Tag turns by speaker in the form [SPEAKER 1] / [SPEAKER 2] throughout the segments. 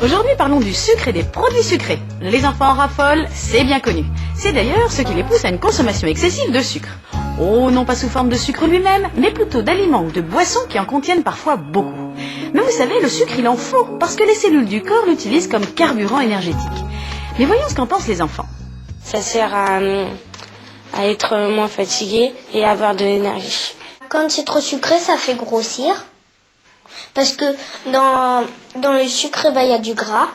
[SPEAKER 1] Aujourd'hui, parlons du sucre et des produits sucrés. Les enfants en raffolent, c'est bien connu. C'est d'ailleurs ce qui les pousse à une consommation excessive de sucre. Oh, non pas sous forme de sucre lui-même, mais plutôt d'aliments ou de boissons qui en contiennent parfois beaucoup. Mais vous savez, le sucre, il en faut, parce que les cellules du corps l'utilisent comme carburant énergétique. Mais voyons ce qu'en pensent les enfants.
[SPEAKER 2] Ça sert à être moins fatigué et à avoir de l'énergie.
[SPEAKER 3] Quand c'est trop sucré, ça fait grossir. Parce que dans le sucre, y a du gras.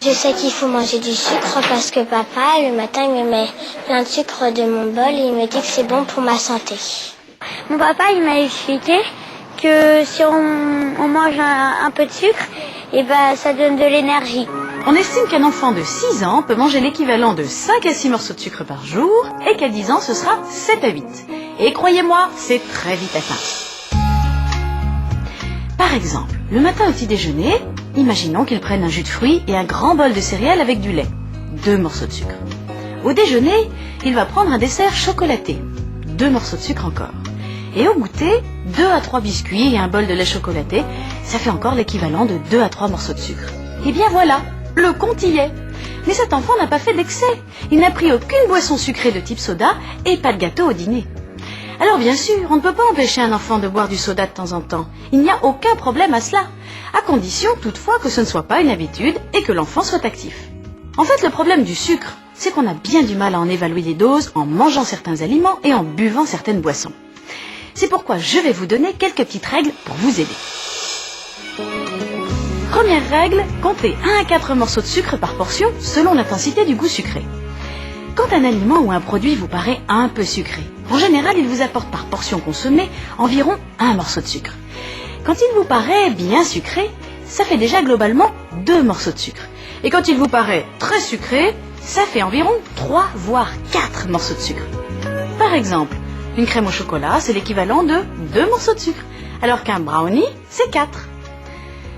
[SPEAKER 3] Je sais qu'il faut manger du sucre parce que papa, le matin, il me met plein de sucre de mon bol et il me dit que c'est bon pour ma santé. Mon papa, il m'a expliqué que si on mange un peu de sucre, ça donne de l'énergie.
[SPEAKER 1] On estime qu'un enfant de 6 ans peut manger l'équivalent de 5 à 6 morceaux de sucre par jour et qu'à 10 ans, ce sera 7 à 8. Et croyez-moi, c'est très vite atteint. Par exemple, le matin au petit déjeuner, imaginons qu'il prenne un jus de fruits et un grand bol de céréales avec du lait. 2 morceaux de sucre. Au déjeuner, il va prendre un dessert chocolaté. 2 morceaux de sucre encore. Et au goûter, 2 à 3 biscuits et un bol de lait chocolaté, ça fait encore l'équivalent de 2 à 3 morceaux de sucre. Et bien voilà, le compte y est. Mais cet enfant n'a pas fait d'excès. Il n'a pris aucune boisson sucrée de type soda et pas de gâteau au dîner. Alors bien sûr, on ne peut pas empêcher un enfant de boire du soda de temps en temps. Il n'y a aucun problème à cela, à condition toutefois que ce ne soit pas une habitude et que l'enfant soit actif. En fait, le problème du sucre, c'est qu'on a bien du mal à en évaluer les doses en mangeant certains aliments et en buvant certaines boissons. C'est pourquoi je vais vous donner quelques petites règles pour vous aider. Première règle, comptez 1 à 4 morceaux de sucre par portion selon l'intensité du goût sucré. Quand un aliment ou un produit vous paraît un peu sucré, en général, il vous apporte par portion consommée environ 1 morceau de sucre. Quand il vous paraît bien sucré, ça fait déjà globalement 2 morceaux de sucre. Et quand il vous paraît très sucré, ça fait environ 3 voire 4 morceaux de sucre. Par exemple, une crème au chocolat, c'est l'équivalent de 2 morceaux de sucre, alors qu'un brownie, c'est 4.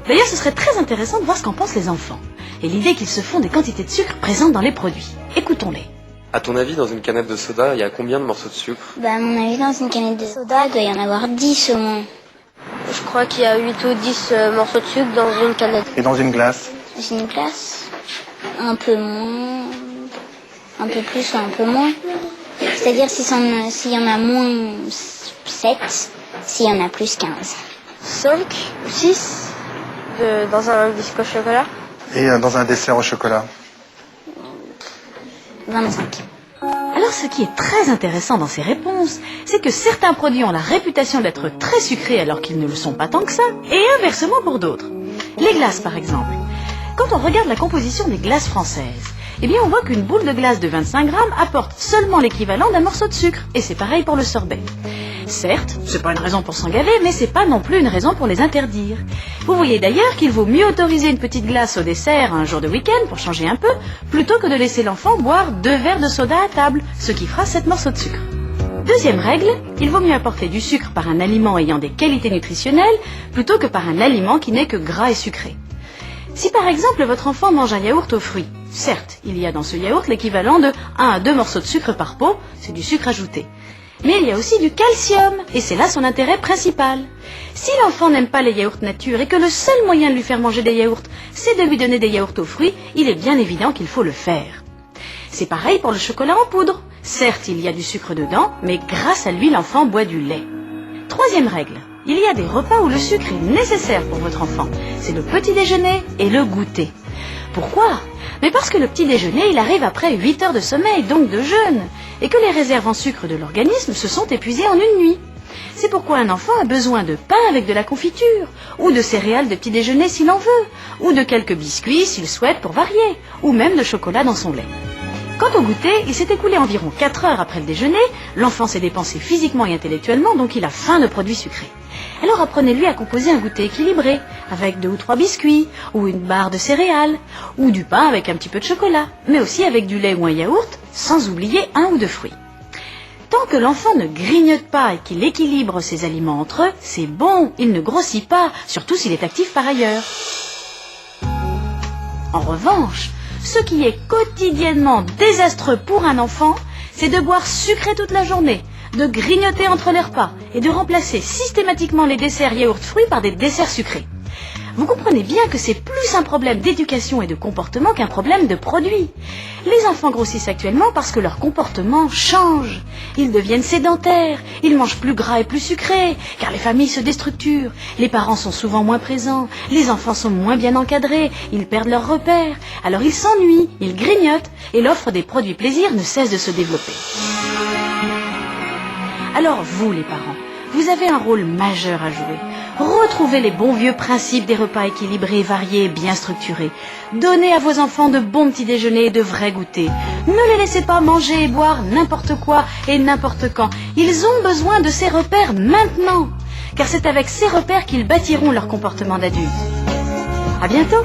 [SPEAKER 1] D'ailleurs, ce serait très intéressant de voir ce qu'en pensent les enfants, et l'idée qu'ils se font des quantités de sucre présentes dans les produits. Écoutons-les.
[SPEAKER 4] À ton avis, dans une canette de soda, il y a combien de morceaux de sucre?
[SPEAKER 3] À mon avis, dans une canette de soda, il doit y en avoir 10 au moins.
[SPEAKER 2] Je crois qu'il y a 8 ou 10 morceaux de sucre dans une canette.
[SPEAKER 5] Et dans une glace?
[SPEAKER 3] Dans une glace, un peu moins, un peu plus ou un peu moins. C'est-à-dire s'il y en a moins 7, s'il y en a plus 15.
[SPEAKER 2] 5 ou 6 dans un biscuit au chocolat.
[SPEAKER 5] Et dans un dessert au chocolat?
[SPEAKER 3] 25.
[SPEAKER 1] Alors ce qui est très intéressant dans ces réponses, c'est que certains produits ont la réputation d'être très sucrés alors qu'ils ne le sont pas tant que ça, et inversement pour d'autres. Les glaces par exemple. Quand on regarde la composition des glaces françaises, on voit qu'une boule de glace de 25 grammes apporte seulement l'équivalent d'un morceau de sucre, et c'est pareil pour le sorbet. Certes, c'est pas une raison pour s'en gaver, mais c'est pas non plus une raison pour les interdire. Vous voyez d'ailleurs qu'il vaut mieux autoriser une petite glace au dessert un jour de week-end pour changer un peu, plutôt que de laisser l'enfant boire 2 verres de soda à table, ce qui fera 7 morceaux de sucre. Deuxième règle, il vaut mieux apporter du sucre par un aliment ayant des qualités nutritionnelles, plutôt que par un aliment qui n'est que gras et sucré. Si par exemple votre enfant mange un yaourt aux fruits, certes, il y a dans ce yaourt l'équivalent de 1 à 2 morceaux de sucre par pot, c'est du sucre ajouté. Mais il y a aussi du calcium, et c'est là son intérêt principal. Si l'enfant n'aime pas les yaourts nature et que le seul moyen de lui faire manger des yaourts, c'est de lui donner des yaourts aux fruits, il est bien évident qu'il faut le faire. C'est pareil pour le chocolat en poudre. Certes, il y a du sucre dedans, mais grâce à lui, l'enfant boit du lait. Troisième règle, il y a des repas où le sucre est nécessaire pour votre enfant. C'est le petit déjeuner et le goûter. Pourquoi ? Mais parce que le petit déjeuner, il arrive après 8 heures de sommeil, donc de jeûne, et que les réserves en sucre de l'organisme se sont épuisées en une nuit. C'est pourquoi un enfant a besoin de pain avec de la confiture, ou de céréales de petit déjeuner s'il en veut, ou de quelques biscuits s'il souhaite pour varier, ou même de chocolat dans son lait. Quant au goûter, il s'est écoulé environ 4 heures après le déjeuner, l'enfant s'est dépensé physiquement et intellectuellement, donc il a faim de produits sucrés. Alors apprenez-lui à composer un goûter équilibré, avec 2 ou 3 biscuits, ou une barre de céréales, ou du pain avec un petit peu de chocolat, mais aussi avec du lait ou un yaourt, sans oublier 1 ou 2 fruits. Tant que l'enfant ne grignote pas et qu'il équilibre ses aliments entre eux, c'est bon, il ne grossit pas, surtout s'il est actif par ailleurs. En revanche, ce qui est quotidiennement désastreux pour un enfant, c'est de boire sucré toute la journée, de grignoter entre les repas et de remplacer systématiquement les desserts yaourt fruits par des desserts sucrés. Vous comprenez bien que c'est plus un problème d'éducation et de comportement qu'un problème de produit. Les enfants grossissent actuellement parce que leur comportement change. Ils deviennent sédentaires, ils mangent plus gras et plus sucré, car les familles se déstructurent, les parents sont souvent moins présents, les enfants sont moins bien encadrés, ils perdent leurs repères, alors ils s'ennuient, ils grignotent, et l'offre des produits plaisir ne cesse de se développer. Alors vous les parents, vous avez un rôle majeur à jouer. Retrouvez les bons vieux principes des repas équilibrés, variés et bien structurés. Donnez à vos enfants de bons petits déjeuners et de vrais goûters. Ne les laissez pas manger et boire n'importe quoi et n'importe quand. Ils ont besoin de ces repères maintenant, car c'est avec ces repères qu'ils bâtiront leur comportement d'adulte. À bientôt!